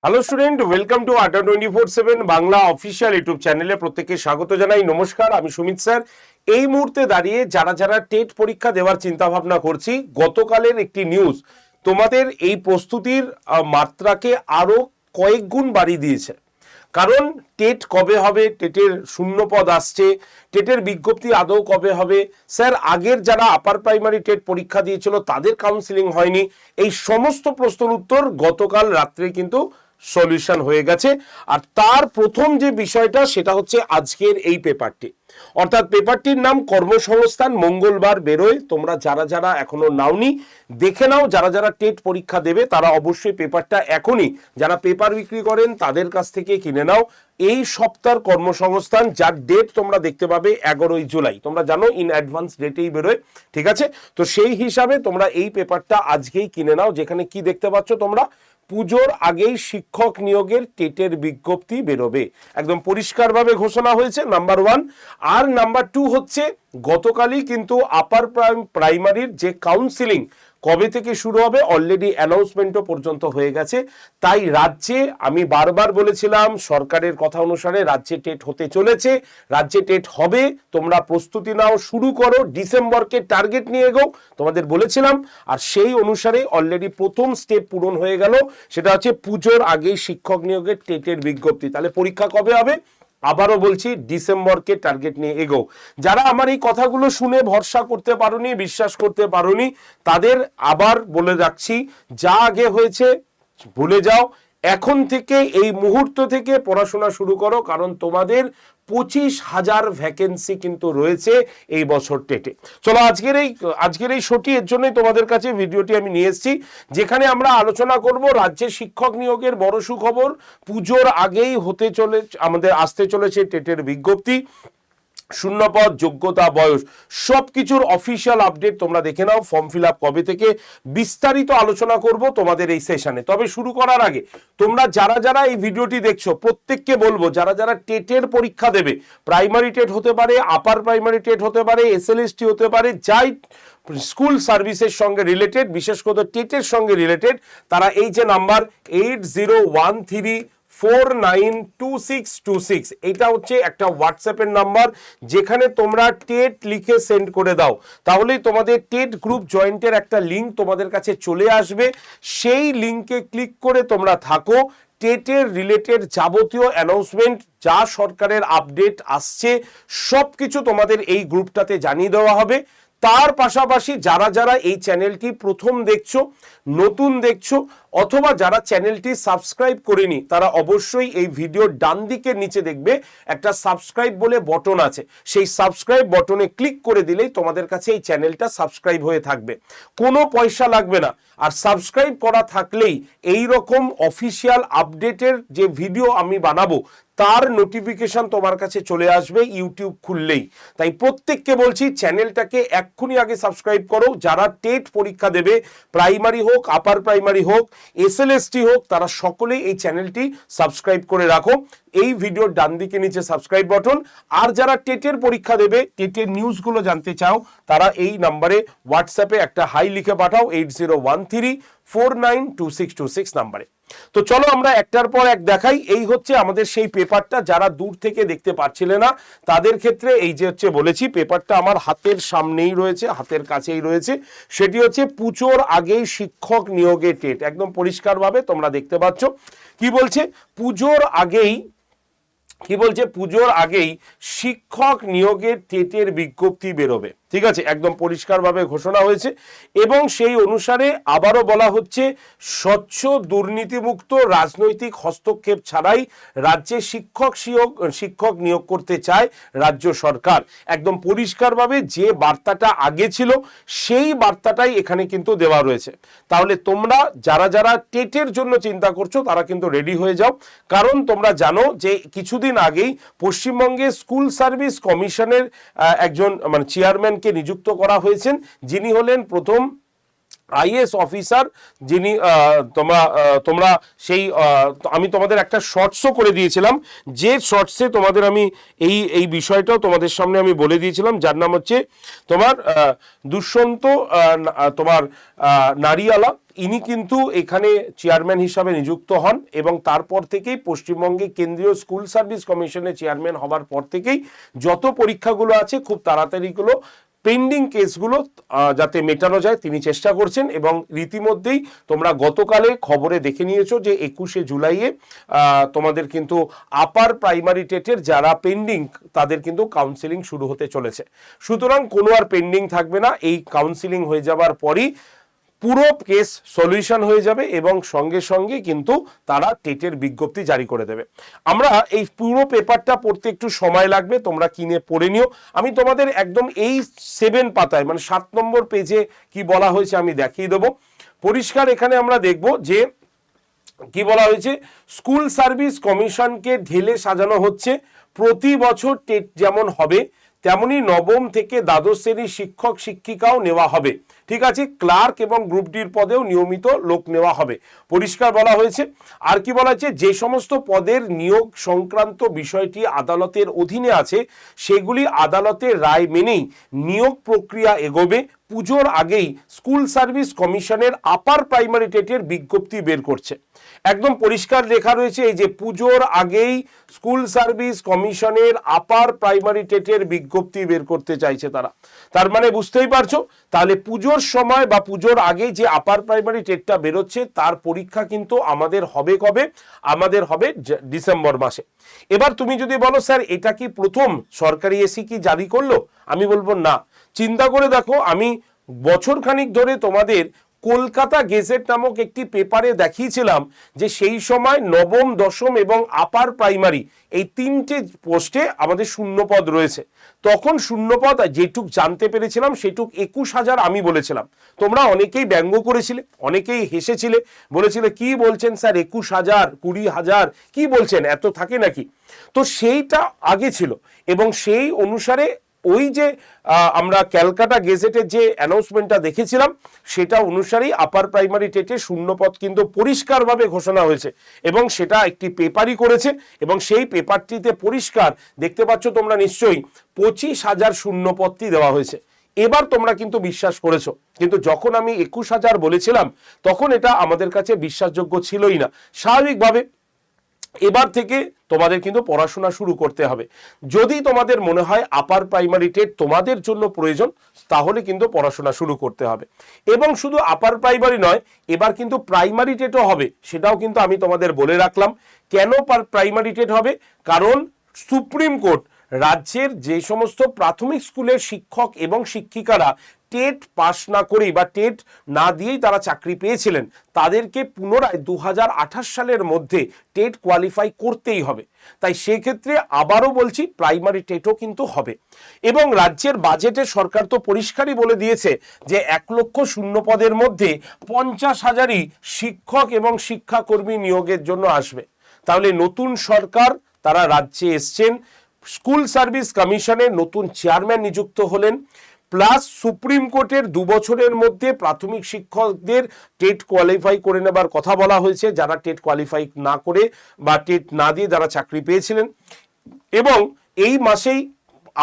Hello student, welcome to আড্ডা 24/7 Bangla official YouTube চ্যানেলে প্রত্যেককে স্বাগত জানাই। নমস্কার, আমি সুমিত স্যার। এই মুহূর্তে দাঁড়িয়ে যারা যারা টেট পরীক্ষা দেওয়ার চিন্তা ভাবনা করছি, গতকালের একটি নিউজ তোমাদের এই প্রস্তুতির মাত্রাকে আরো কয়েক গুণ বাড়িয়ে দিয়েছে। কারণ টেট কবে হবে, টেটের শূন্যপদ আসছে, টেটের বিজ্ঞপ্তি আদৌ কবে হবে, স্যার আগের যারা আপার প্রাইমারি টেট পরীক্ষা দিয়েছিল তাদের কাউন্সিলিং হয়নি, এই সমস্ত প্রশ্নের উত্তর গতকাল রাত্রে কিন্তু সলিউশন হয়ে গেছে। আর তার প্রথম যে বিষয়টা সেটা হচ্ছে আজকের এই পেপারটি, অর্থাৎ পেপারটির নাম কর্মসংস্থান, মঙ্গলবার বেরোয়। তোমরা যারা যারা এখনো নাওনি দেখে নাও, যারা যারা টেট পরীক্ষা দেবে তারা অবশ্যই পেপারটা এখনই, যারা পেপার বিক্রি করেন তাদের কাছ থেকে কিনে নাও। এই সপ্তাহের কর্মসংস্থান, যার ডেট তোমরা দেখতে পাবে 11ই জুলাই, তোমরা জানো ইন অ্যাডভান্স ডেটেই বেরোয়, ঠিক আছে? তো সেই হিসাবে তোমরা এই পেপারটা আজকেই কিনে নাও, যেখানে কি দেখতে পাচ্ছ তোমরা, পুজোর আগেই শিক্ষক নিয়োগের টেটের বিজ্ঞপ্তি বেরোবে, একদম পরিষ্কারভাবে ঘোষণা হয়েছে, নাম্বার 1। আর নাম্বার 2 হচ্ছে গতকালই কিন্তু আপার প্রাইমারির যে কাউন্সিলিং কবে থেকে শুরু হবে অলরেডি অ্যানাউন্সমেন্টও পর্যন্ত হয়ে গেছে। তাই রাজ্যে, আমি বারবার বলেছিলাম সরকারের কথা অনুসারে রাজ্যে টেট হতে চলেছে, রাজ্যে টেট হবে, তোমরা প্রস্তুতি নাও, শুরু করো, ডিসেম্বরকে টার্গেট নিয়ে এগো, তোমাদের বলেছিলাম। আর সেই অনুসারে অলরেডি প্রথম স্টেপ পূরণ হয়ে গেল, সেটা হচ্ছে পুজোর আগেই শিক্ষক নিয়োগের টেটের বিজ্ঞপ্তি। তাহলে পরীক্ষা কবে হবে? আবারও বলছি, ডিসেম্বরকে টার্গেট নিয়ে এগো। যারা আমার এই কথাগুলো শুনে ভরসা করতে পারোনি, বিশ্বাস করতে পারোনি, তাদের আবার বলে রাখছি, যা আগে হয়েছে ভুলে যাও, এখন থেকে এই মুহূর্ত থেকে পড়াশোনা শুরু করো, কারণ তোমাদের 25,000 ভ্যাকেন্সি কিন্তু রয়েছে এই বছর টেটে। চলো আজকের এই শোটি এর জন্যই তোমাদের কাছে ভিডিওটি আমি নিয়ে এসেছি, যেখানে আমরা আলোচনা করব রাজ্যে শিক্ষক নিয়োগের বড় সুখবর। পুজোর আগেই আমাদের আসতে চলেছে টেটের বিজ্ঞপ্তি, শূন্যপদ, যোগ্যতা, বয়স, সবকিছুর অফিসিয়াল আপডেট তোমরা দেখে নাও। ফর্ম ফিল আপ কবে থেকে, বিস্তারিত আলোচনা করব তোমাদের এই সেশনে। তবে শুরু করার আগে তোমরা যারা যারা এই ভিডিওটি দেখছো প্রত্যেককে বলবো, যারা যারা টেটের পরীক্ষা দেবে, প্রাইমারি টেট হতে পারে, আপার প্রাইমারি টেট হতে পারে, এসএলএসটি হতে পারে, যাই স্কুল সার্ভিসের সঙ্গে রিলেটেড, বিশেষ করে টেটের সঙ্গে রিলেটেড, তারা এই যে নাম্বার 8013492626, এটা হচ্ছে একটা হোয়াটসঅ্যাপের নাম্বার, যেখানে তোমরা টেট লিখে সেন্ড করে দাও, তাহলেই তোমাদের টেট গ্রুপ জয়েন্টের একটা লিঙ্ক তোমাদের কাছে চলে আসবে। সেই লিঙ্কে ক্লিক করে তোমরা থাকো, টেটের রিলেটেড যাবতীয় অ্যানাউন্সমেন্ট, যা সরকারের আপডেট আসছে সবকিছু তোমাদের এই গ্রুপটাতে জানিয়ে দেওয়া হবে। তার পাশাপাশি যারা যারা এই চ্যানেলটি প্রথম দেখছো, নতুন দেখছো, অথবা যারা চ্যানেলটি সাবস্ক্রাইব করেনি, তারা অবশ্যই এই ভিডিওর ডান দিকের নিচে দেখবে একটা সাবস্ক্রাইব বলে বটন আছে, সেই সাবস্ক্রাইব বটনে ক্লিক করে দিলেই তোমাদের কাছে এই চ্যানেলটা সাবস্ক্রাইব হয়ে থাকবে, কোনো পয়সা লাগবে না। আর সাবস্ক্রাইব করা থাকলেই এই রকম অফিসিয়াল আপডেটের যে ভিডিও আমি বানাবো তার নোটিফিকেশন তোমার কাছে চলে আসবে ইউটিউব খুললেই। তাই প্রত্যেককে বলছি, চ্যানেলটাকে এক্ষুনি আগে সাবস্ক্রাইব করো। যারা টেট পরীক্ষা দেবে, প্রাইমারি হোক, আপার প্রাইমারি হোক, এসএলএসটি হোক, তারা সকলেই এই চ্যানেলটি সাবস্ক্রাইব করে রাখো। এই ভিডিওর ডান দিকে নিচে সাবস্ক্রাইব বটন। আর যারা টেটের পরীক্ষা দেবে, টেটের নিউজগুলো জানতে চাও, তারা এই নাম্বারে হোয়াটসঅ্যাপে একটা হাই লিখে পাঠাও, 8013492626 নাম্বারে। তো চলো আমরা একটার পর এক দেখাই। এই হচ্ছে আমাদের সেই পেপারটা, যারা দূর থেকে দেখতে পাচ্ছিলে না তাদের ক্ষেত্রে এই যে হচ্ছে বলেছি, পেপারটা আমার হাতের সামনেই রয়েছে, হাতের কাছেই রয়েছে। সেটি হচ্ছে পুজোর আগেই শিক্ষক নিয়োগে টেট, একদম পরিষ্কারভাবে তোমরা দেখতে পাচ্ছ। কি বলছে? পুজোর আগেই শিক্ষক নিয়োগের টেটের বিজ্ঞপ্তি বেরোবে, ঠিক আছে? একদম পরিষ্কারভাবে ঘোষণা হয়েছে। এবং সেই অনুসারে আবারও বলা হচ্ছে, স্বচ্ছ, দুর্নীতিমুক্ত, রাজনৈতিক হস্তক্ষেপ ছাড়াই রাজ্যে শিক্ষক নিয়োগ করতে চায় রাজ্য সরকার। একদম পরিষ্কারভাবে যে বার্তাটা আগে ছিল সেই বার্তাটাই এখানে কিন্তু দেওয়া রয়েছে। তাহলে তোমরা যারা যারা টেটের জন্য চিন্তা করছো তারা কিন্তু রেডি হয়ে যাও, কারণ তোমরা জানো যে কিছুদিন আগেই পশ্চিমবঙ্গে স্কুল সার্ভিস কমিশনের একজন চেয়ারম্যানকে নিযুক্ত করা হয়েছেন, যিনি হলেন প্রথম আইএস অফিসার যিনি তোমরা তোমরা সেই আমি তোমাদের একটা শর্টসও করে দিয়েছিলাম, যে শর্টসে তোমাদের আমি এই বিষয়টাও তোমাদের সামনে আমি বলে দিয়েছিলাম, যার নাম হচ্ছে তোমার দুষ্যন্ত তোমার নারিয়ালা। ইনি কিন্তু এখানে চেয়ারম্যান হিসাবে নিযুক্ত হন এবং তারপর থেকেই পশ্চিমবঙ্গে কেন্দ্রীয় স্কুল সার্ভিস কমিশনের চেয়ারম্যান হবার পর থেকেই যত পরীক্ষাগুলো আছে খুব তাড়াতাড়িগুলো পেন্ডিং কেসগুলো যাতে মেটানো যায় তিনি চেষ্টা করছেন। এবং রীতিমধ্যেই তোমরা গতকালে খবরে দেখে নিয়েছো যে 21শে জুলাইয়ে তোমাদের কিন্তু আপার প্রাইমারি টেটের যারা পেন্ডিং তাদের কিন্তু কাউন্সিলিং শুরু হতে চলেছে। সুতরাং কোনো আর পেন্ডিং থাকবে না, এই কাউন্সিলিং হয়ে যাবার পরই পুরো কেস সলিউশন হয়ে যাবে এবং সঙ্গে সঙ্গে কিন্তু তারা টেটের বিজ্ঞপ্তি জারি করে দেবে। আমরা এই পুরো পেপারটা পড়তে একটু সময় লাগবে, তোমরা কিনে পড়ে নিও। আমি তোমাদের একদম এই 7 পাতায় মানে 7 নম্বর পেজে কি বলা হয়েছে আমি দেখিয়ে দেবো। পরিষ্কার এখানে আমরা দেখব যে কি বলা হয়েছে, স্কুল সার্ভিস কমিশনকে ঢেলে সাজানো হচ্ছে। প্রতি বছর টেট যেমন হবে তেমনি নবম থেকে দ্বাদশ শ্রেণীর শিক্ষক শিক্ষিকাও নেওয়া হবে। ঠিক আছে, ক্লার্ক এবং গ্রুপ ডির পদেও নিয়মিত লোক নেওয়া হবে, পরিষ্কার বলা হয়েছে। আর কি বলা হয়েছে, যে সমস্ত পদের নিয়োগ সংক্রান্ত বিষয়টি আদালতের অধীনে আছে সেগুলি আদালতের রায় মেনেই নিয়োগ প্রক্রিয়া এগোবে। পুজোর আগেই স্কুল সার্ভিস কমিশনের আপার প্রাইমারি টেটের বিজ্ঞপ্তি বের করছে। একদম পরিষ্কার লেখা রয়েছে এই যে পুজোর আগেই স্কুল সার্ভিস কমিশনের আপার প্রাইমারি টেটের বিজ্ঞপ্তি বের করতে চাইছে তারা। তার মানে বুঝতেই পারছো, তাহলে পুজোর সময় বা পুজোর আগে যে আপার প্রাইমারি টেটটা বেরোচ্ছে তার পরীক্ষা কিন্তু আমাদের হবে কবে, আমাদের হবে ডিসেম্বর মাসে। এবার তুমি যদি বলো স্যার এটা কি প্রথম সরকারি এসি কি জারি করলো, আমি বলবো না। চিন্তা করে দেখো, আমি বছর খানিক ধরে তোমাদের কলকাতা গেজেট নামক একটি পেপারে দেখিয়েছিলাম যে সেই সময় নবম দশম এবং আপার প্রাইমারি এই 3টে পোস্টে আমাদের শূন্যপদ রয়েছে। তখন শূন্যপদ যেটুক জানতে পেরেছিলাম সেটুক 21,000 আমি বলেছিলাম। তোমরা অনেকেই ব্যঙ্গ করেছিলে, অনেকেই হেসেছিলে, বলেছিলে কি বলছেন স্যার 21,000 20,000 কি বলছেন, এত থাকে নাকি। তো সেইটা আগে ছিল এবং সেই অনুসারে ওই যে আমরা ক্যালকাটা গেজেটের যে অ্যানাউন্সমেন্টটা দেখেছিলাম সেটা অনুসারেই আপার প্রাইমারি টেটে শূন্যপদ কিন্তু পরিষ্কারভাবে ঘোষণা হয়েছে এবং সেটা একটি পেপারই করেছে এবং সেই পেপারটিতে পরিষ্কার দেখতে পাচ্ছ তোমরা নিশ্চয়ই 25,000 শূন্যপদটি দেওয়া হয়েছে। এবার তোমরা কিন্তু বিশ্বাস করেছো, কিন্তু যখন আমি 21,000 বলেছিলাম তখন এটা আমাদের কাছে বিশ্বাসযোগ্য ছিলই না। স্বাভাবিকভাবে এবার থেকে তোমাদের কিন্তু পড়াশোনা শুরু করতে হবে। যদি তোমাদের মনে হয় আপার প্রাইমারি টেট তোমাদের জন্য প্রয়োজন তাহলে কিন্তু পড়াশোনা শুরু করতে হবে। এবং শুধু আপার প্রাইমারি নয়, এবার কিন্তু প্রাইমারি টেটও হবে, সেটাও কিন্তু আমি তোমাদের বলে রাখলাম। কেন প্রাইমারি টেট হবে, কারণ সুপ্রিম কোর্ট রাজ্যের যে সমস্ত প্রাথমিক স্কুলের শিক্ষক এবং শিক্ষিকারা টেট পাস না করেই বা টেট না দিয়েই তারা চাকরি পেয়েছিলেন তাদেরকে পুনরায় 2028 সালের মধ্যে টেট কোয়ালিফাই করতেই হবে। তাই সেক্ষেত্রে আবারও বলছি প্রাইমারি টেটও কিন্তু হবে। এবং রাজ্যের বাজেটে সরকার তো পরিষ্কারই বলে দিয়েছে যে 1 লক্ষ শূন্যপদের মধ্যে 50,000ই শিক্ষক এবং শিক্ষাকর্মী নিয়োগের জন্য আসবে। তাহলে নতুন সরকার তারা রাজ্যে এসছেন, স্কুল সার্ভিস কমিশনের নতুন চেয়ারম্যান নিযুক্ত হলেন, প্লাস সুপ্রিম কোর্টের 2 বছরের মধ্যে প্রাথমিক শিক্ষকদের টেট কোয়ালিফাই করে নেবার কথা বলা হয়েছে, যারা টেট কোয়ালিফাই না করে বা টেট না দিয়ে যারা চাকরি পেয়েছিলেন। এবং এই মাসেই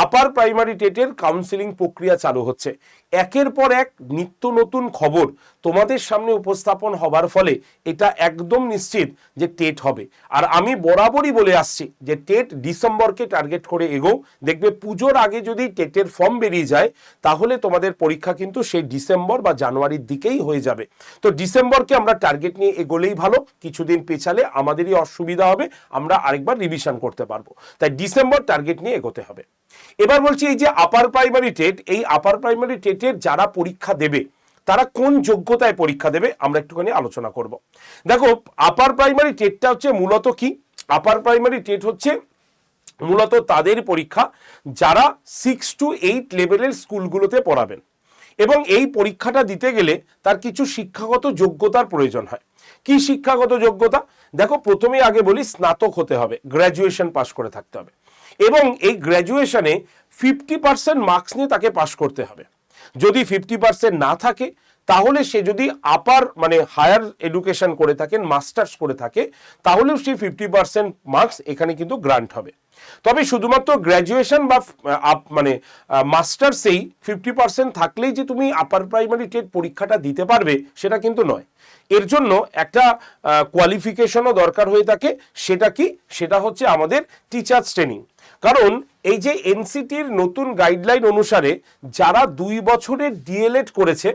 আপার প্রাইমারি টেটের কাউন্সিলিং প্রক্রিয়া চালু হচ্ছে। একের পর এক নিত্য নতুন খবর তোমাদের সামনে উপস্থাপন হবার ফলে এটা একদম নিশ্চিত যে টেট হবে। আর আমি বরাবরই বলে আসছি যে টেট ডিসেম্বরকে টার্গেট করে এগোও, দেখবে পুজোর আগে যদি টেটের ফর্ম বেরিয়ে যায় তাহলে তোমাদের পরীক্ষা কিন্তু সেই ডিসেম্বর বা জানুয়ারির দিকেই হয়ে যাবে। তো ডিসেম্বরকে আমরা টার্গেট নিয়ে এগোলেই ভালো, কিছুদিন পেছালে আমাদেরই অসুবিধা হবে, আমরা আরেকবার রিভিশন করতে পারবো। তাই ডিসেম্বর টার্গেট নিয়ে এগোতে হবে। এবার বলছি এই যে আপার প্রাইমারি টেট, এই আপার প্রাইমারি টেটের যারা পরীক্ষা দেবে তারা কোন যোগ্যতায় পরীক্ষা দেবে আমরা একটুখানি আলোচনা করব। দেখো আপার প্রাইমারি টেটটা হচ্ছে মূলত কি, আপার প্রাইমারি টেট হচ্ছে মূলত তাদের পরীক্ষা যারা 6 to 8 লেভেলের স্কুলগুলোতে পড়াবেন এবং এই পরীক্ষাটা দিতে গেলে তার কিছু শিক্ষাগত যোগ্যতার প্রয়োজন হয়। কি শিক্ষাগত যোগ্যতা, দেখো প্রথমেই আগে বলি স্নাতক হতে হবে, গ্র্যাজুয়েশন পাস করে থাকতে হবে এবং এই গ্র্যাজুয়েশনে 50% মার্কস নিয়ে তাকে পাস করতে হবে। যদি 50% না থাকে তাহলে সে যদি আপার মানে হায়ার এডুকেশন করে থাকেন, মাস্টার্স করে থাকে, তাহলেও সেই 50% মার্কস এখানে কিন্তু গ্রান্ট হবে। তবে শুধুমাত্র গ্র্যাজুয়েশন বা মানে মাস্টার্সেই 50% থাকলেই যে তুমি আপার প্রাইমারি টেট পরীক্ষাটা দিতে পারবে সেটা কিন্তু নয়। এর জন্য একটা কোয়ালিফিকেশনও দরকার হয়ে থাকে। সেটা কি? সেটা হচ্ছে আমাদের টিচার্স ট্রেনিং। কারণ এই যে এনসিটির নতুন গাইডলাইন অনুসারে যারা 2 বছরের ডিএলএড করেছে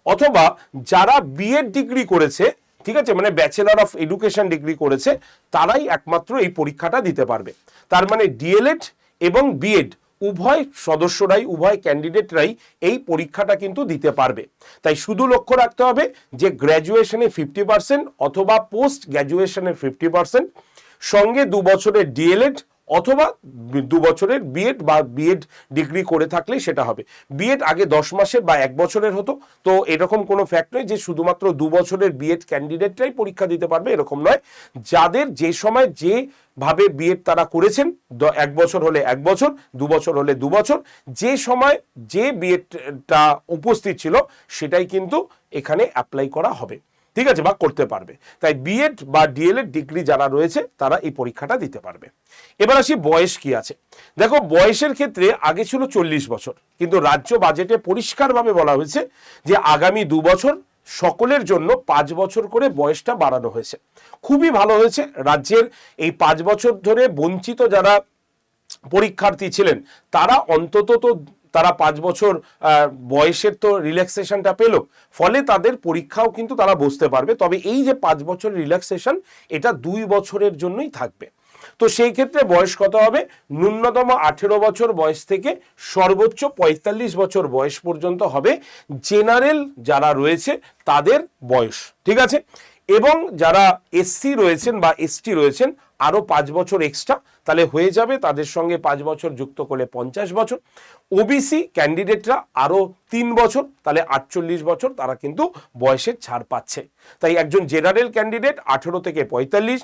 অথবা যারা বিএড ডিগ্রি করেছে, ঠিক আছে, মানে ব্যাচেলর অফ এডুকেশন ডিগ্রি করেছে, তারাই একমাত্র এই পরীক্ষাটা দিতে পারবে। তার মানে ডিএলএড এবং বিএড উভয় সদস্যরাই, উভয় ক্যান্ডিডেটরাই এই পরীক্ষাটা কিন্তু দিতে পারবে। তাই শুধু লক্ষ্য রাখতে হবে যে গ্র্যাজুয়েশনে 50% অথবা পোস্ট গ্র্যাজুয়েশনের 50%, সঙ্গে 2 বছরের ডিএলএড অথবা 2 বছরের বিএড বা বিএড ডিগ্রি করে থাকলে সেটা হবে। বিএড আগে 10 মাসের বা 1 বছরের হতো, তো এরকম কোনো ফ্যাক্ট নয় যে শুধুমাত্র 2 বছরের বিএড ক্যান্ডিডেটরাই পরীক্ষা দিতে পারবে, এরকম নয়। যাদের যে সময় যে ভাবে বিএড তারা করেছেন, 1 বছর হলে 1 বছর, 2 বছর হলে 2 বছর, যে সময় যে বিএডটা উপস্থিত ছিল সেটাই কিন্তু এখানে অ্যাপ্লাই করা হবে, ঠিক আছে, বা করতে পারবে। তাই বিএড বা ডিএলএড ডিগ্রি যারা রয়েছে তারা এই পরীক্ষাটা দিতে পারবে। এবার আসি বয়স কি আছে। দেখো, বয়সের ক্ষেত্রে আগে ছিল 40 বছর, কিন্তু রাজ্য বাজেটে পরিষ্কারভাবে বলা হয়েছে যে আগামী 2 বছর সকলের জন্য 5 বছর করে বয়সটা বাড়ানো হয়েছে। খুবই ভালো হয়েছে। রাজ্যের এই 5 বছর ধরে বঞ্চিত যারা পরীক্ষার্থী ছিলেন তারা অন্তত তো তারা 5 বছর বয়সের তো রিল্যাক্সেশনটা পেল, ফলে তাদের পরীক্ষাও কিন্তু তারা বসতে পারবে। তবে এই যে 5 বছর রিল্যাক্সেশন, এটা 2 বছরের জন্যই থাকবে। তো সেই ক্ষেত্রে বয়স কত হবে? ন্যূনতম 18 বছর বয়স থেকে সর্বোচ্চ 45 বছর বয়স পর্যন্ত হবে জেনারেল যারা রয়েছে তাদের বয়স, ঠিক আছে। এবং যারা এসসি রয়েছেন বা এসটি রয়েছেন আরও 5 বছর এক্সট্রা, তাহলে হয়ে যাবে তাদের সঙ্গে 5 বছর যুক্ত করলে 50 বছর। ওবিসি ক্যান্ডিডেটরা আরও 3 বছর, তাহলে 48 বছর তারা কিন্তু বয়সের ছাড় পাচ্ছে। তাই একজন জেনারেল ক্যান্ডিডেট 18 থেকে 45,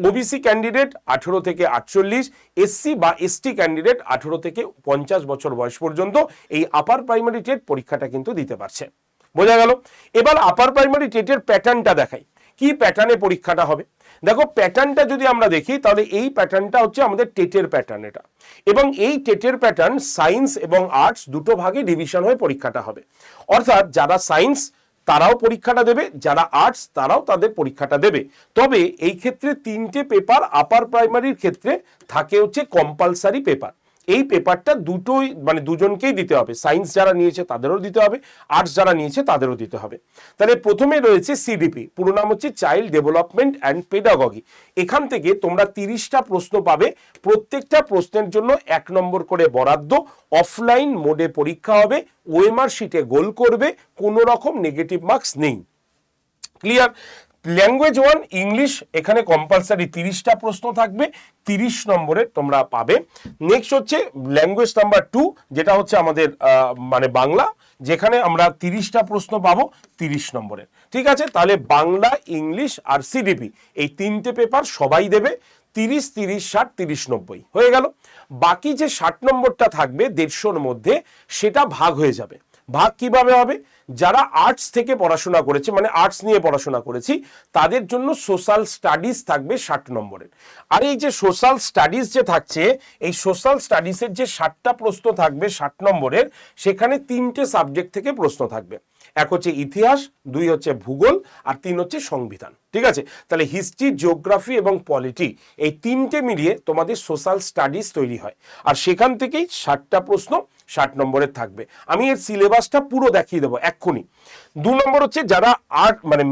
ওবিসি ক্যান্ডিডেট 18 থেকে 48, এসসি বা এসটি ক্যান্ডিডেট 18 থেকে 50 বছর বয়স পর্যন্ত এই আপার প্রাইমারি টেট পরীক্ষাটা কিন্তু দিতে পারছে। বোঝা গেল? এবার আপার প্রাইমারি টেটের প্যাটার্নটা দেখাই, কি প্যাটার্নে পরীক্ষাটা হবে। দেখো, প্যাটার্নটা যদি আমরা দেখি তাহলে এই প্যাটার্নটা হচ্ছে আমাদের টেটের প্যাটার্ন এটা, এবং এই টেটের প্যাটার্ন সায়েন্স এবং আর্টস দুটো ভাগে ডিভিশন হয়ে পরীক্ষাটা হবে। অর্থাৎ যারা সায়েন্স তারাও পরীক্ষাটা দেবে, যারা আর্টস তারাও তাদের পরীক্ষাটা দেবে। তবে এই ক্ষেত্রে 3টে পেপার আপার প্রাইমারির ক্ষেত্রে থাকে হচ্ছে কম্পালসারি পেপার। এই পেপারটা দুটোই মানে দুজনকেই দিতে হবে, সায়েন্স যারা নিয়েছে তাদেরও দিতে হবে, আর্টস যারা নিয়েছে তাদেরও দিতে হবে। তাহলে প্রথমে রয়েছে সিডিপি, পুরো নাম হচ্ছে চাইল্ড ডেভেলপমেন্ট অ্যান্ড পেডাগজি। এখান থেকে তোমরা 30টা প্রশ্ন পাবে, প্রত্যেকটা প্রশ্নের জন্য 1 নম্বর করে বরাদ্দ। অফলাইন মোডে পরীক্ষা হবে, ওএমআর শিটে গোল করবে, কোনো রকম নেগেটিভ মার্কস নেই। ক্লিয়ার? ল্যাঙ্গুয়েজ 1 ইংলিশ, এখানে কম্পালসারি 30টা প্রশ্ন থাকবে, 30 নম্বরের তোমরা পাবে। নেক্সট হচ্ছে ল্যাঙ্গুয়েজ নাম্বার 2, যেটা হচ্ছে আমাদের মানে বাংলা, যেখানে আমরা 30টা প্রশ্ন পাবো 30 নম্বরের, ঠিক আছে। তাহলে বাংলা, ইংলিশ আর সিডিপি এই 3টে পেপার সবাই দেবে। 30, 30, 60, 30, 90 হয়ে গেল। বাকি যে 60 নম্বরটা থাকবে 150-র মধ্যে, সেটা ভাগ হয়ে যাবে। ভাগ কিভাবে হবে? যারা আর্টস থেকে পড়াশোনা করেছে, মানে আর্টস নিয়ে পড়াশোনা করেছি, তাদের জন্য সোশ্যাল স্টাডিজ থাকবে 60 নম্বরের। আর এই যে সোশ্যাল স্টাডিজ যে থাকছে, এই সোশ্যাল স্টাডিজের যে 60টা প্রশ্ন থাকবে 60 নম্বরের, সেখানে 3টে সাবজেক্ট থেকে প্রশ্ন থাকবে। এক হচ্ছে ইতিহাস, 2 হচ্ছে ভূগোল, আর 3 হচ্ছে সংবিধান, ঠিক আছে। তাহলে হিস্ট্রি, জিওগ্রাফি এবং পলিটি এই 3টে মিলিয়ে তোমাদের সোশ্যাল স্টাডিজ তৈরি হয়, আর সেখান থেকেই 60টা প্রশ্ন 60 নম্বরের থাকবে। আমি এর সিলেবাসটা পুরো দেখিয়ে দেবো এক্ষুনি। 2 নম্বর হচ্ছে যারা আর্ট মানে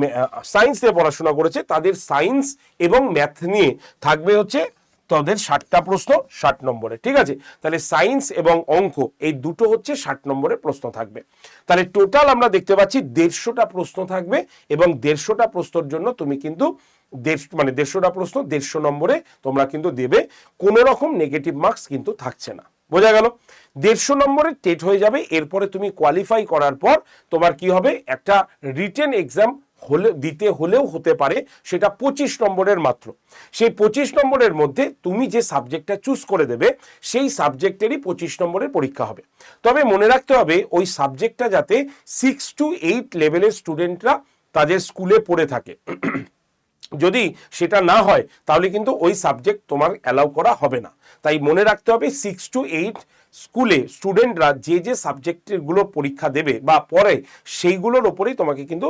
সায়েন্স নিয়ে পড়াশোনা করেছে, তাদের সায়েন্স এবং ম্যাথ নিয়ে থাকবে হচ্ছে তাদের 60টা প্রশ্ন 60 নম্বরে, ঠিক আছে। তাহলে সায়েন্স এবং অঙ্ক এই দুটো হচ্ছে 60 নম্বরের প্রশ্ন থাকবে। তাহলে টোটাল আমরা দেখতে পাচ্ছি 150টা প্রশ্ন থাকবে, এবং 150টা প্রশ্নের জন্য তুমি কিন্তু 150টা প্রশ্ন 150 নম্বরে তোমরা কিন্তু দেবে, কোনো রকম নেগেটিভ মার্কস কিন্তু থাকছে না। বোঝা গেল? 150 নম্বরের টেট হয়ে যাবে। এরপরে তুমি কোয়ালিফাই করার পর তোমার কি হবে? একটা রিটেন এক্সাম দিতে হলেও হতে পারে সেটা 25 নম্বরের মাত্র। সেই 25 নম্বরের মধ্যে তুমি যে সাবজেক্টটা চুজ করে দেবে সেই সাবজেক্টেরই 25 নম্বরের পরীক্ষা হবে। তবে মনে রাখতে হবে ওই সাবজেক্টটা যাতে 6 to 8 লেভেলের স্টুডেন্টরা তাদের স্কুলে পড়ে থাকে। যদি সেটা না হয় তাহলে কিন্তু ওই সাবজেক্ট তোমার অ্যালাউ করা হবে না। তাই মনে রাখতে হবে 6 to 8 স্কুলে স্টুডেন্টরা যে যে সাবজেক্টগুলো পরীক্ষা দেবে বা পড়ে সেইগুলোর ওপরেই তোমাকে কিন্তু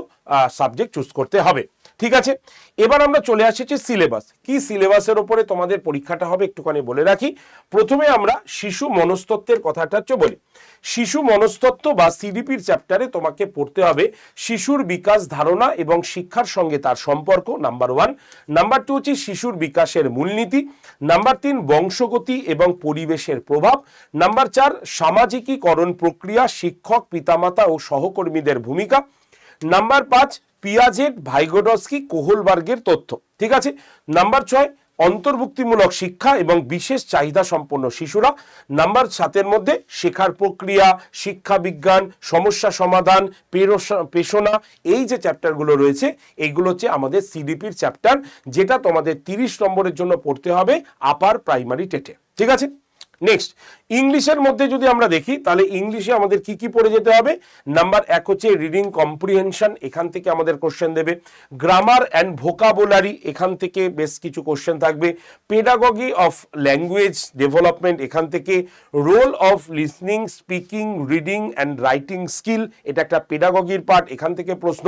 সাবজেক্ট চুজ করতে হবে। ঠিক আছে, এবার আমরা চলে আসছি সিলেবাস। কি সিলেবাসের ওপরে তোমাদের পরীক্ষাটা হবে একটুখানি বলে রাখি। প্রথমে আমরা শিশু মনস্তত্ত্বের কথাটা বলি। শিশু মনস্তত্ত্ব বা সিডিপির চ্যাপ্টারে তোমাকে পড়তে হবে শিশুর বিকাশ ধারণা এবং শিক্ষার সঙ্গে তার সম্পর্ক, নাম্বার 1। নাম্বার 2 হচ্ছে শিশুর বিকাশের মূলনীতি। নাম্বার 3 বংশগতি এবং পরিবেশের প্রভাব। নাম্বার 4 সামাজিকীকরণ প্রক্রিয়া, শিক্ষক, পিতামাতা ও সহকর্মীদের ভূমিকা। নাম্বার 5 পিয়াজেট, ভাইগোডস্কি, কোহলবার্গের তথ্য। ঠিক আছে। নাম্বার 6 অন্তর্ভুক্তিমূলক শিক্ষা এবং বিশেষ চাহিদা সম্পন্ন শিশুরা। নাম্বার 7 মধ্যে শেখার প্রক্রিয়া, শিক্ষা বিজ্ঞান, সমস্যা সমাধান, পেশনা, এই যে চ্যাপ্টারগুলো রয়েছে এইগুলো হচ্ছে আমাদের সিডিপির চ্যাপ্টার, যেটা তোমাদের 30 নম্বরের জন্য পড়তে হবে আপার প্রাইমারি টেটে। ঠিক আছে। নেক্সট, ইংলিশের মধ্যে যদি আমরা দেখি তাহলে ইংলিশে আমাদের কি কি পড়ে যেতে হবে। নাম্বার 1 হচ্ছে রিডিং কম্প্রিহেনশন, এখান থেকে আমাদের কোশ্চেন দেবে। গ্রামার অ্যান্ড ভোকাবুলারি, এখান থেকে বেশ কিছু কোশ্চেন থাকবে। পেডাগজি অফ ল্যাঙ্গুয়েজ ডেভেলপমেন্ট, এখান থেকে role of listening, speaking, reading and writing skill, এটা একটা পেডাগজির পার্ট, এখান থেকে প্রশ্ন।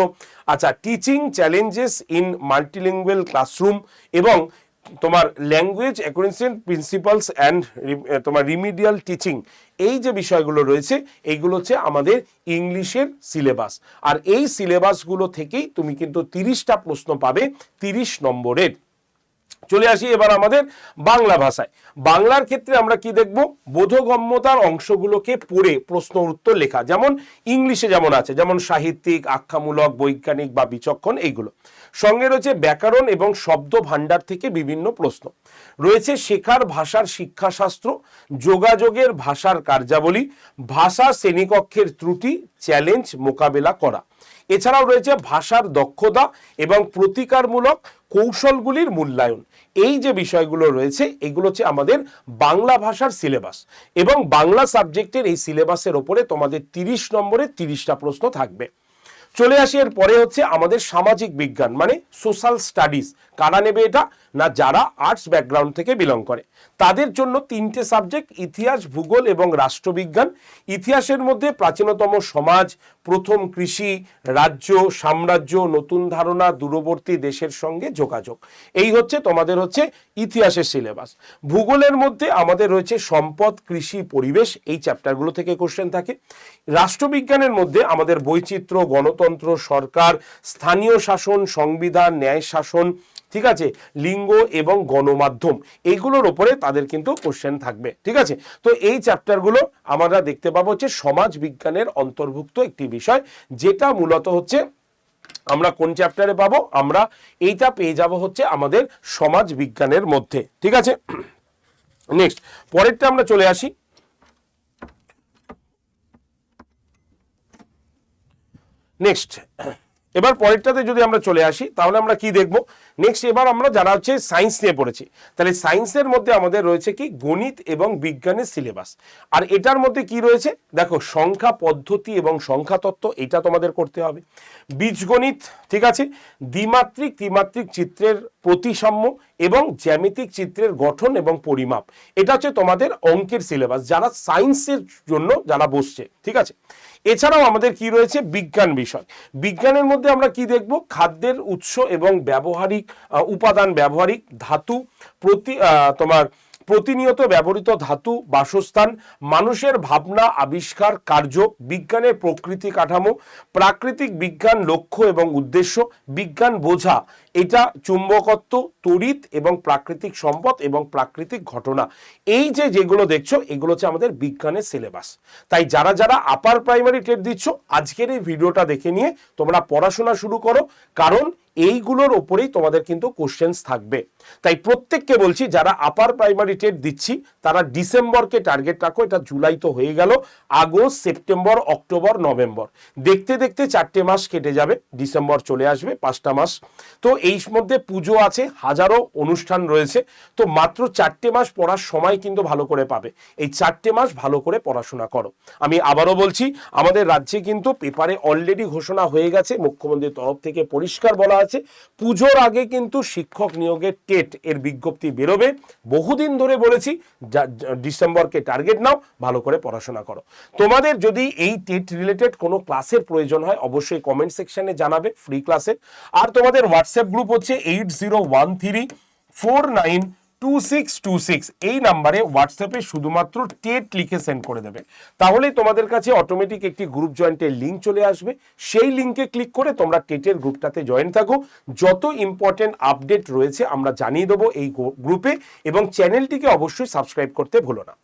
আচ্ছা, teaching challenges in multilingual classroom এবং তোমার ল্যাঙ্গুয়েজ অ্যাকুয়েশন প্রিন্সিপালস অ্যান্ড তোমার রিমিডিয়াল টিচিং, এই যে বিষয়গুলো রয়েছে এইগুলো হচ্ছে আমাদের ইংলিশের সিলেবাস। আর এই সিলেবাসগুলো থেকেই তুমি কিন্তু 30টা প্রশ্ন পাবে 30 নম্বরের। চলে আসি এবার আমাদের বাংলা ভাষায়। বাংলার ক্ষেত্রে আমরা কি দেখব, বোধগম্যতার অংশগুলোকে পড়ে প্রশ্ন উত্তর লেখা, যেমন ইংলিশে যেমন আছে, যেমন সাহিত্যিক, আখ্যামূলক, বৈজ্ঞানিক বা বিচক্ষণ, এইগুলো। সঙ্গে রয়েছে ব্যাকরণ এবং শব্দ ভাণ্ডার থেকে বিভিন্ন প্রশ্ন রয়েছে। শেখার ভাষার শিক্ষাশাস্ত্র, যোগাযোগের ভাষার কার্যাবলী, ভাষা শ্রেণীকক্ষের ত্রুটি, চ্যালেঞ্জ মোকাবেলা করা। এছাড়াও রয়েছে ভাষার দক্ষতা এবং প্রতিকারমূলক কৌশলগুলির মূল্যায়ন। এই যে বিষয়গুলো রয়েছে এগুলো হচ্ছে আমাদের বাংলা ভাষার সিলেবাস, এবং বাংলা সাবজেক্টের এই সিলেবাসের ওপরে তোমাদের 30 নম্বরে 30টা প্রশ্ন থাকবে। চলে আসি এর পরে হচ্ছে আমাদের সামাজিক বিজ্ঞান মানে সোশ্যাল স্টাডিজ। কারা নেবে এটা না, যারা আর্টস ব্যাকগ্রাউন্ড থেকে বিলং করে তাদের জন্য 3টে সাবজেক্ট, ইতিহাস, ভূগোল এবং রাষ্ট্রবিজ্ঞান। ইতিহাসের মধ্যে প্রাচীনতম সমাজ, প্রথম কৃষি, রাজ্য, সাম্রাজ্য, নতুন ধারণা, দূরবর্তী দেশের সঙ্গে যোগাযোগ, এই হচ্ছে তোমাদের হচ্ছে ইতিহাসের সিলেবাস। ভূগোলের মধ্যে আমাদের রয়েছে সম্পদ, কৃষি, পরিবেশ, এই চ্যাপ্টারগুলো থেকে কোশ্চেন থাকে। রাষ্ট্রবিজ্ঞানের মধ্যে আমাদের বৈচিত্র্য, গণতন্ত্র, সরকার, স্থানীয় শাসন, সংবিধান, ন্যায় শাসন, ঠিক আছে, লিঙ্গ এবং গণমাধ্যম, এইগুলোর উপরে তাদের কিন্তু কোশ্চেন থাকবে। ঠিক আছে, তো এই চ্যাপ্টারগুলো আমরা দেখতে পাবো হচ্ছে সমাজ বিজ্ঞানের অন্তর্ভুক্ত একটি বিষয়, যেটা মূলত হচ্ছে আমরা কোন চ্যাপ্টারে পাবো, আমরা এইটা পেয়ে যাব হচ্ছে আমাদের সমাজ বিজ্ঞানের মধ্যে। ঠিক আছে, নেক্সট পরেরটা আমরা চলে আসি। নেক্সট এবার পরেরটাতে যদি আমরা চলে আসি তাহলে আমরা কি দেখব, নেক্সট এবার আমরা যারা হচ্ছে সায়েন্স নিয়ে পড়েছি, তাহলে সায়েন্সের মধ্যে আমাদের রয়েছে কি গণিত এবং বিজ্ঞানের সিলেবাস। আর এটার মধ্যে কি রয়েছে দেখো, সংখ্যা পদ্ধতি এবং সংখ্যা তত্ত্ব, এটা তোমাদের করতে হবে। বীজগণিত, ঠিক আছে, দ্বিমাত্রিক ত্রিমাত্রিক চিত্রের প্রতিসাম্য এবং জ্যামিতিক চিত্রের গঠন এবং পরিমাপ, এটা হচ্ছে তোমাদের অঙ্কের সিলেবাস যারা সায়েন্সের জন্য যারা বসছে। ঠিক আছে, এছাড়াও আমাদের কি রয়েছে বিজ্ঞান বিষয়। বিজ্ঞানের মধ্যে আমরা কি দেখব, খাদ্যের উৎস এবং ব্যবহারিক উপাদান, ব্যবহারিক ধাতু, তোমার প্রতিনিয়ত ব্যবহৃত ধাতু, বাসস্থান, মানুষের ভাবনা, আবিষ্কার, কার্য, বিজ্ঞানের প্রকৃতি কাঠামো, প্রাকৃতিক বিজ্ঞান, লক্ষ্য এবং উদ্দেশ্য, বিজ্ঞান বোঝা, এটা চুম্বকত্ব, তড়িৎ এবং প্রাকৃতিক সম্পদ এবং প্রাকৃতিক ঘটনা, এই যে যেগুলো দেখছো এগুলো হচ্ছে আমাদের বিজ্ঞানের সিলেবাস। তাই যারা যারা আপার প্রাইমারি টেট দিচ্ছ আজকের এই ভিডিওটা দেখে নিয়ে তোমরা পড়াশোনা শুরু করো, কারণ এইগুলোর ওপরেই তোমাদের কিন্তু কোশ্চেন্স থাকবে। তাই প্রত্যেককে বলছি যারা আপার প্রাইমারি টেট দিচ্ছি তারা ডিসেম্বরকে টার্গেট রাখো। এটা জুলাই তো হয়ে গেল, আগস্ট, সেপ্টেম্বর, অক্টোবর, নভেম্বর, দেখতে দেখতে 4টে মাস কেটে যাবে, ডিসেম্বর চলে আসবে, 5টা মাস। তো এই মধ্যে পুজো আছে, হাজারো অনুষ্ঠান রয়েছে, তো মাত্র 4টে মাস পড়ার সময় কিন্তু ভালো করে পাবে। এই 4টে মাস ভালো করে পড়াশোনা করো। আমি আবারও বলছি, আমাদের রাজ্যে কিন্তু পেপারে অলরেডি ঘোষণা হয়ে গেছে, মুখ্যমন্ত্রীর তরফ থেকে পরিষ্কার বলা আছে পুজোর আগে কিন্তু শিক্ষক নিয়োগের টেট এর বিজ্ঞপ্তি বেরোবে। বহুদিন ধরে বলেছি ডিসেম্বরকে টার্গেট নাও, ভালো করে পড়াশোনা করো। তোমাদের যদি এই টেট রিলেটেড কোনো ক্লাসের প্রয়োজন হয় অবশ্যই কমেন্ট সেকশনে জানাবে, ফ্রি ক্লাসে। আর তোমাদের হোয়াটসঅ্যাপ গ্রুপ হচ্ছে 8013492626, এই নাম্বারে হোয়াটসঅ্যাপে শুধুমাত্র টেট লিখে সেন্ড করে দেবে, তাহলে তোমাদের কাছে অটোমেটিক একটি গ্রুপ জয়েন্টের লিঙ্ক চলে আসবে। সেই লিঙ্কে ক্লিক করে তোমরা টেটের গ্রুপটাতে জয়েন থাকো। যত ইম্পর্টেন্ট আপডেট রয়েছে আমরা জানিয়ে দেবো এই গ্রুপে, এবং চ্যানেলটিকে অবশ্যই সাবস্ক্রাইব করতে ভুলো না।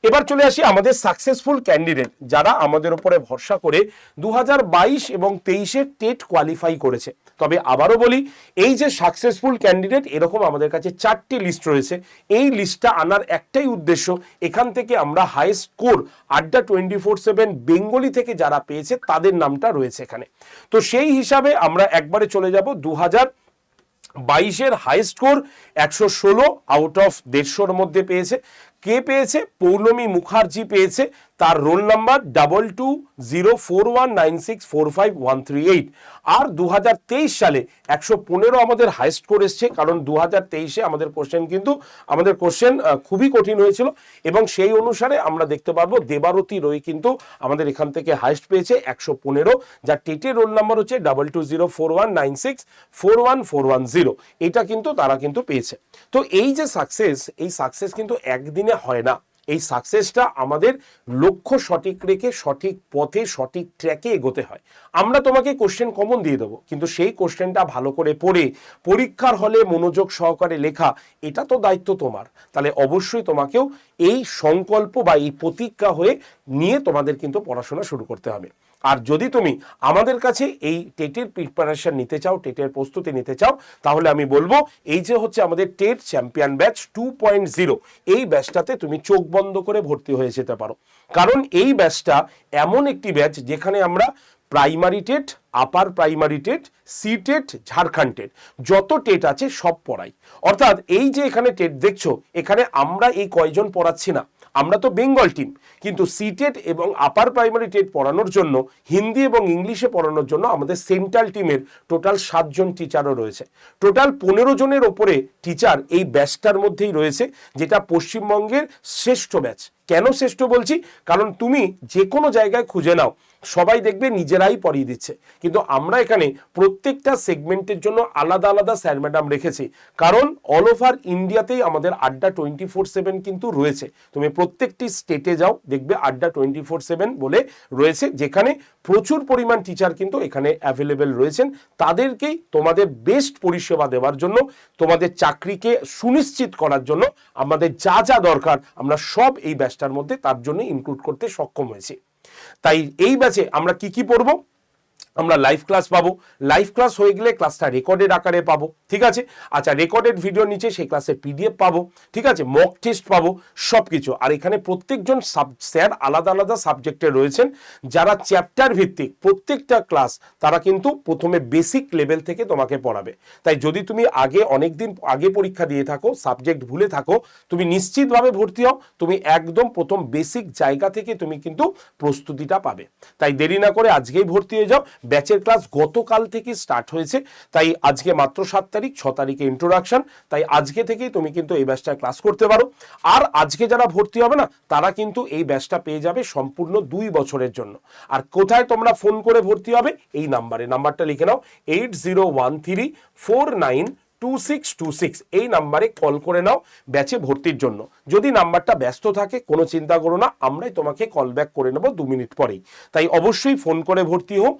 এবার চলে আসি আমাদের সাকসেসফুল ক্যান্ডিডেট যারা আমাদের উপরে ভরসা করে 2022 এবং 23-এর টেট কোয়ালিফাই করেছে। তবে আবারও বলি, এই যে সাকসেসফুল ক্যান্ডিডেট এরকম আমাদের কাছে 4টি লিস্ট রয়েছে। এই লিস্টটা আনার একটাই উদ্দেশ্য, এখান থেকে আমরা হাই স্কোর আড্ডা 24/7 বেঙ্গলি থেকে যারা পেয়েছে তাদের নামটা রয়েছে এখানে। তো সেই হিসাবে আমরা একবারে চলে যাব 2022-এর হাই স্কোর 116 আউট অফ 150-র মধ্যে পেয়েছে। কে পেয়েছে? পৌলমী মুখার্জি পেয়েছে, তার রোল নাম্বার 220419645138। আর 2023 সালে 115 আমাদের হাই স্কোর এসছে, কারণ 2023-এ আমাদের কোশ্চেন খুবই কঠিন হয়েছিল, এবং সেই অনুসারে আমরা দেখতে পারবো দেবারতী রয় কিন্তু আমাদের এখান থেকে হাইস্ট পেয়েছে 115, যার টেটের রোল নাম্বার হচ্ছে 220419641410। এটা কিন্তু তারা কিন্তু পেয়েছে। তো এই যে সাকসেস, এই সাকসেস কিন্তু একদিনে হয় না। এই সাকসেসটা আমাদের লক্ষ্য সঠিক রেখে সঠিক পথে সঠিক ট্র্যাকে এগোতে হয়। আমরা তোমাকে কোশ্চেন কমন দিয়ে দেবো, কিন্তু সেই কোশ্চেনটা ভালো করে পড়ে পরীক্ষার হলে মনোযোগ সহকারে লেখা, এটা তো দায়িত্ব তোমার। তাহলে অবশ্যই তোমাকেও এই সংকল্প বা এই প্রতিজ্ঞা হয়ে নিয়ে তোমাদের কিন্তু পড়াশোনা শুরু করতে হবে। আর যদি তুমি আমাদের কাছে এই টেটের প্রিপারেশন নিতে চাও, টেটের প্রস্তুতি নিতে চাও, তাহলে আমি বলবো এই যে হচ্ছে আমাদের টেট চ্যাম্পিয়ন ব্যাচ 2.0, এই ব্যাচটাতে তুমি চোখ বন্ধ করে ভর্তি হয়ে যেতে পারো। কারণ এই ব্যাচটা এমন একটি ব্যাচ যেখানে আমরা primary TET, upper primary TET, C TET, Jharkhand TET, যত টেট আছে সব পড়াই। অর্থাৎ এই যে এখানে টেট দেখছো, এখানে আমরা এই কয়জন পড়াচ্ছি না, আমরা তো বেঙ্গল টিম, কিন্তু সিটেট এবং আপার প্রাইমারি টেট পড়ানোর জন্য, হিন্দি এবং ইংলিশে পড়ানোর জন্য আমাদের সেন্ট্রাল টিমের টোটাল 7 জন টিচারও রয়েছে। টোটাল 15 জনের ওপরে টিচার এই ব্যাচটার মধ্যেই রয়েছে, যেটা পশ্চিমবঙ্গের শ্রেষ্ঠ ব্যাচ। কেন শ্রেষ্ঠ বলছি? কারণ তুমি যে কোনো জায়গায় খুঁজে নাও, সবাই দেখবে নিজেরাই পড়িয়ে দিচ্ছে, কিন্তু আমরা এখানে প্রত্যেকটা সেগমেন্টের জন্য আলাদা আলাদা স্যার ম্যাডাম রেখেছি। কারণ অল ওভার ইন্ডিয়াতেই আমাদের আড্ডা 24/7 কিন্তু রয়েছে। তুমি প্রত্যেকটি স্টেটে যাও, দেখবে আড্ডা 24/7 বলে রয়েছে, যেখানে প্রচুর পরিমাণ টিচার কিন্তু এখানে অ্যাভেলেবেল রয়েছেন। তাদেরকেই তোমাদের বেস্ট পরিষেবা দেওয়ার জন্য, তোমাদের চাকরিকে সুনিশ্চিত করার জন্য আমাদের যা যা দরকার আমরা সব এই ব্যাচটার মধ্যে তার জন্য ইনক্লুড করতে সক্ষম হয়েছি। তাই এই ব্যাচে আমরা কি কি পড়বো? আমরা লাইভ ক্লাস পাবো, লাইভ ক্লাস হয়ে গেলে ক্লাসটা রেকর্ডেড আকারে পাবো, ঠিক আছে? আচ্ছা, রেকর্ডেড ভিডিও নিচে সেই ক্লাসের পিডিএফ পাবো, ঠিক আছে? মক টেস্ট পাবো, সব কিছু। আর এখানে প্রত্যেকজন স্যার আলাদা আলাদা সাবজেক্টে রয়েছেন, যারা চ্যাপ্টার ভিত্তিক প্রত্যেকটা ক্লাস তারা কিন্তু প্রথমে বেসিক লেভেল থেকে তোমাকে পড়াবে। তাই যদি তুমি অনেক দিন আগে পরীক্ষা দিয়ে থাকো, সাবজেক্ট ভুলে থাকো, তুমি নিশ্চিতভাবে ভর্তি হও, তুমি একদম প্রথম বেসিক জায়গা থেকে তুমি কিন্তু প্রস্তুতিটা পাবে। তাই দেরি না করে আজকেই ভর্তি হয়ে যাও। ব্যাচের ক্লাস গতকাল থেকে স্টার্ট হয়েছে, তাই আজকে মাত্র 7 তারিখ, 6 তারিখে ইন্ট্রোডাকশন, তাই আজকে থেকেই তুমি কিন্তু এই ব্যাচটা ক্লাস করতে পারো। আর আজকে যারা ভর্তি হবে না, তারা কিন্তু এই ব্যাচটা পেয়ে যাবে সম্পূর্ণ 2 বছরের জন্য। আর কোথায় তোমরা ফোন করে ভর্তি হবে? এই নাম্বারটা লিখে নাও, 8013492626, এই নাম্বারে কল করে নাও ব্যাচে ভর্তির জন্য। যদি নাম্বারটা ব্যস্ত থাকে কোনো চিন্তা করো না, আমরাই তোমাকে কল ব্যাক করে নেব 2 মিনিট পরেই। তাই অবশ্যই ফোন করে ভর্তি হও।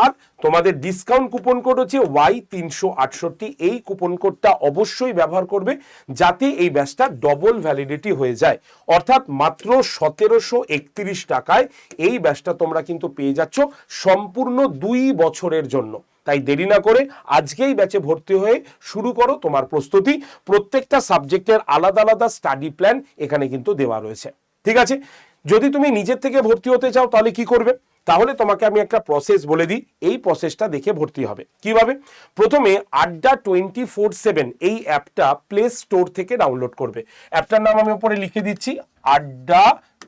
আর তোমাদের ডিসকাউন্ট কুপন কোড হচ্ছে Y368, এই কুপন কোডটা অবশ্যই ব্যবহার করবে, যাতে এই ব্যাচটা ডবল ভ্যালিডিটি হয়ে যায়। অর্থাৎ মাত্র 1731 টাকায় এই ব্যাচটা তোমরা কিন্তু পেয়ে যাচ্ছ সম্পূর্ণ 2 বছরের জন্য। তাই দেরি না করে আজকেই ব্যাচে ভর্তি হয়ে শুরু করো তোমার প্রস্তুতি। প্রত্যেকটা সাবজেক্টের আলাদা আলাদা স্টাডি প্ল্যান এখানে কিন্তু দেওয়া রয়েছে। ঠিক আছে, যদি তুমি নিজের থেকে ভর্তি হতে চাও তাহলে কি করবে, তাহলে তোমাকে আমি একটা প্রসেস বলে দিই, এই প্রসেসটা দেখে ভর্তি হবে কিভাবে। প্রথমে আড্ডা 24/7 এই অ্যাপটা প্লে স্টোর থেকে ডাউনলোড করবে। অ্যাপটার নাম আমি উপরে লিখে দিচ্ছি, আড্ডা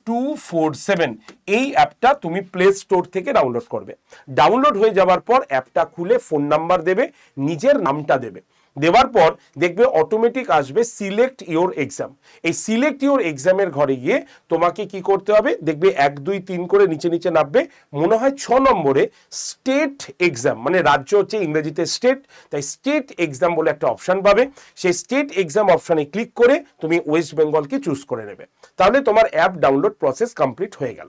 247। এই অ্যাপটা তুমি প্লে স্টোর থেকে ডাউনলোড করবে। ডাউনলোড হয়ে যাওয়ার পর অ্যাপটা খুলে ফোন নাম্বার দেবে, নিজের নামটা দেবে, দেওয়ার পর দেখবে অটোমেটিক আসবে সিলেক্ট ইওর এক্সাম। এই সিলেক্ট ইওর এক্সামের ঘরে গিয়ে তোমাকে কি করতে হবে, দেখবে 1 2 3 করে নিচে নিচে নামবে, মনে হয় 6 নম্বরে স্টেট এক্সাম, মানে রাজ্য হচ্ছে ইংরেজিতে স্টেট, তাই স্টেট এক্সাম বলে একটা অপশন পাবে। সেই স্টেট এক্সাম অপশনে ক্লিক করে তুমি ওয়েস্ট বেঙ্গলকে চুজ করে নেবে। তাহলে তোমার অ্যাপ ডাউনলোড প্রসেস কমপ্লিট হয়ে গেল।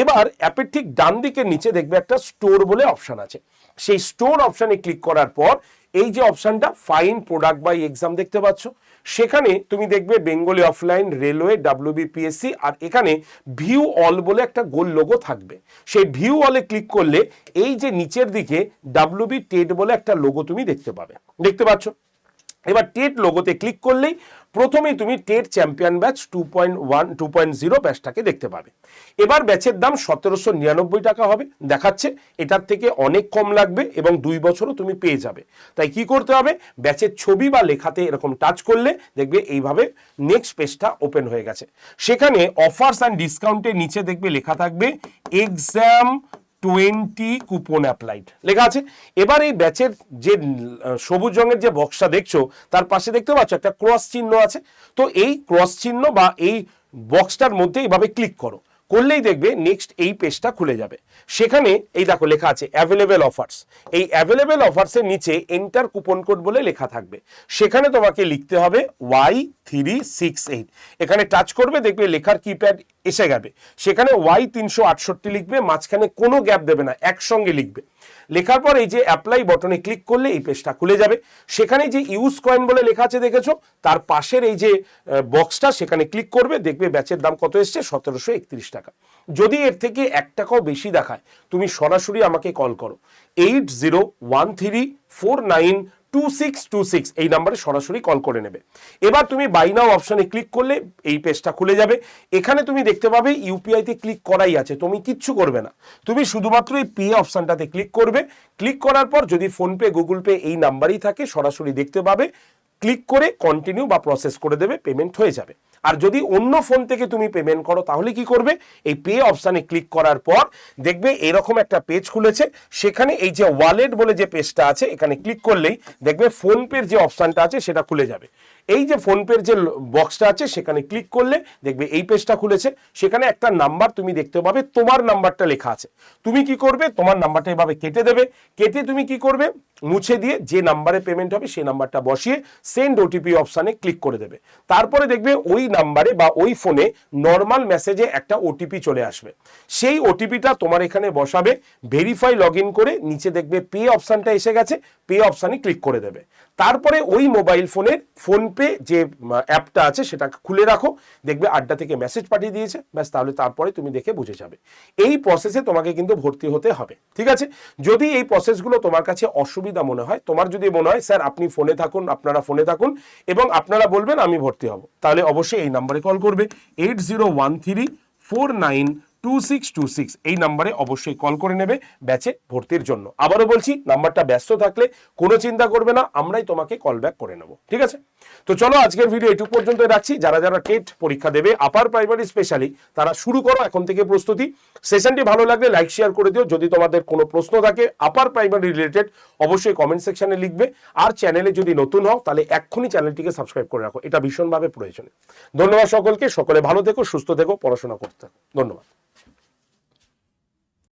এবার অ্যাপের ঠিক ডান দিকের নিচে দেখবে একটা স্টোর বলে অপশন আছে। সেই স্টোর অপশনে ক্লিক করার পর এই যে অপশনটা ফাইন প্রোডাক্ট বাই এক্সাম দেখতে পাচ্ছ, সেখানে তুমি দেখবে বেঙ্গলি অফলাইন, রেলওয়ে, WBPSC, আর এখানে ভিউ অল বলে একটা গোল লোগো থাকবে। সেই ভিউ অলে ক্লিক করলে এই যে নিচের দিকে WB টেট বলে একটা লোগো তুমি দেখতে পাবে, দেখতে পাচ্ছ। এবার টেট লোগোতে ক্লিক করলেই প্রথমেই তুমি টেট চ্যাম্পিয়ন ব্যাচ 2.1 2.0 ব্যাচটাকে দেখতে পাবে। এবার ব্যাচের দাম 1799 টাকা হবে দেখাচ্ছে, এটার থেকে অনেক কম লাগবে এবং 2 বছরও তুমি পেয়ে যাবে। তাই কি করতে হবে, ব্যাচের ছবি বা লেখাতে এরকম টাচ করলে দেখবে এইভাবে নেক্সট পেজটা ওপেন হয়ে গেছে। সেখানে অফার্স অ্যান্ড ডিসকাউন্টের নিচে দেখবে লেখা থাকবে এক্সাম 20 কুপন অ্যাপ্লাইড লেখা আছে। এবার এই ব্যাচের যে সবুজ রঙের যে বক্সটা দেখছো তার পাশে দেখতে পাচ্ছ একটা ক্রস চিহ্ন আছে। তো এই ক্রস চিহ্ন বা এই বক্সটার মধ্যে এইভাবে ক্লিক করো, করলেই দেখবে নেক্সট এই পেজটা খুলে যাবে। সেখানে এই দেখো লেখা আছে অ্যাভেলেবেল অফার্স। এই অ্যাভেলেবেল অফার্সের নিচে এন্টার কুপন কোড বলে লেখা থাকবে। সেখানে তোমাকে লিখতে হবে Y368। এখানে টাচ করবে, দেখবে লেখার কিপ্যাড এসে যাবে। সেখানে Y368 লিখবে, মাঝখানে কোনো গ্যাপ দেবে না, একসঙ্গে লিখবে। লেখার পর এই যে অ্যাপ্লাই বটনে ক্লিক করলে এই পেজটা খুলে যাবে। সেখানে যে ইউজ কয়েন বলে লেখা আছে দেখেছো, তার পাশের এই যে বক্সটা সেখানে ক্লিক করবে, দেখবে ব্যাচের দাম কত এসছে, 1731 টাকা। যদি এর থেকে 1 টাকাও বেশি দেখায় তুমি সরাসরি আমাকে কল করো, 8013492626 এই নাম্বারে সরাসরি কল করে নেবে। এবার তুমি বাই নাও অপশনে ক্লিক করলে এই পেজটা খুলে যাবে। এখানে তুমি দেখতে পাবে ইউপিআইতে ক্লিক করাই আছে, তুমি কিচ্ছু করবে না, তুমি শুধুমাত্র এই পে অপশনটাতে ক্লিক করবে। ক্লিক করার পর যদি ফোনপে, গুগল পে এই নাম্বারই থাকে সরাসরি দেখতে পাবে, ক্লিক করে কন্টিনিউ বা প্রসেস করে দেবে, পেমেন্ট হয়ে যাবে। আর যদি অন্য ফোন থেকে তুমি পেমেন্ট করো তাহলে কি করবে, এই পে অপশানে ক্লিক করার পর দেখবে এরকম একটা পেজ খুলেছে। সেখানে এই যে ওয়ালেট বলে যে পেজটা আছে এখানে ক্লিক করলেই দেখবে ফোনপের যে অপশানটা আছে সেটা খুলে যাবে। এই যে ফোনপের যে বক্সটা আছে সেখানে ক্লিক করলে দেখবে এই পেজটা খুলেছে। সেখানে একটা নাম্বার তুমি দেখতে পাবে, তোমার নাম্বারটা লেখা আছে। তুমি কি করবে, তোমার নাম্বারটা এভাবে কেটে দেবে। কেটে তুমি কি করবে, মুছে দিয়ে যে নাম্বারে পেমেন্ট হবে সেই নাম্বারটা বসিয়ে সেন্ড ওটিপি অপশানে ক্লিক করে দেবে। তারপরে দেখবে ওই নাম্বারে বা ওই ফোনে নর্মাল মেসেজে একটা ওটিপি চলে আসবে। সেই ওটিপিটা তোমার এখানে বসাবে, ভেরিফাই লগ ইন করে নিচে দেখবে পে অপশানটা এসে গেছে, পে অপশানে ক্লিক করে দেবে। তারপরে ওই মোবাইল ফোনের ফোনপে যে অ্যাপটা আছে সেটা খুলে রাখো, দেখবে আড্ডা থেকে মেসেজ পাঠিয়ে দিয়েছে, ব্যাস তাহলে তারপরে তুমি দেখে বুঝে যাবে। এই প্রসেসে তোমাকে কিন্তু ভর্তি হতে হবে, ঠিক আছে। যদি এই প্রসেসগুলো তোমার কাছে অসুবিধা মনে হয়, তোমার যদি মনে হয় স্যার আপনি ফোনে থাকুন, আপনারা ফোনে থাকুন এবং আপনারা বলবেন আমি ভর্তি হব, তাহলে অবশ্যই এই নাম্বারে কল করবে 8013492626 এই নাম্বারে অবশ্যই কল করে নেবে ব্যাচে ভর্তির জন্য। আবারও বলছি, নাম্বারটা ব্যস্ত থাকলে কোনো চিন্তা করবে না, আমরাই তোমাকে কল ব্যাক করে নেব, ঠিক আছে। তো চলো আজকের ভিডিও এটুকু পর্যন্ত রাখছি। যারা যারা টেট পরীক্ষা দেবে আপার প্রাইমারি স্পেশালি, তারা শুরু করো এখন থেকে প্রস্তুতি। সেশনটি ভালো লাগলে লাইক শেয়ার করে দিও। যদি তোমাদের কোনো প্রশ্ন থাকে আপার প্রাইমারি রিলেটেড অবশ্যই কমেন্ট সেকশনে লিখবে। আর চ্যানেলে যদি নতুন হও তাহলে এক্ষুনি চ্যানেলটিকে সাবস্ক্রাইব করে রাখো, এটা ভীষণভাবে প্রয়োজনীয়। ধন্যবাদ সকলকে, সকলে ভালো থেকো, সুস্থ থেকো, পড়াশোনা করতে থাকো। ধন্যবাদ।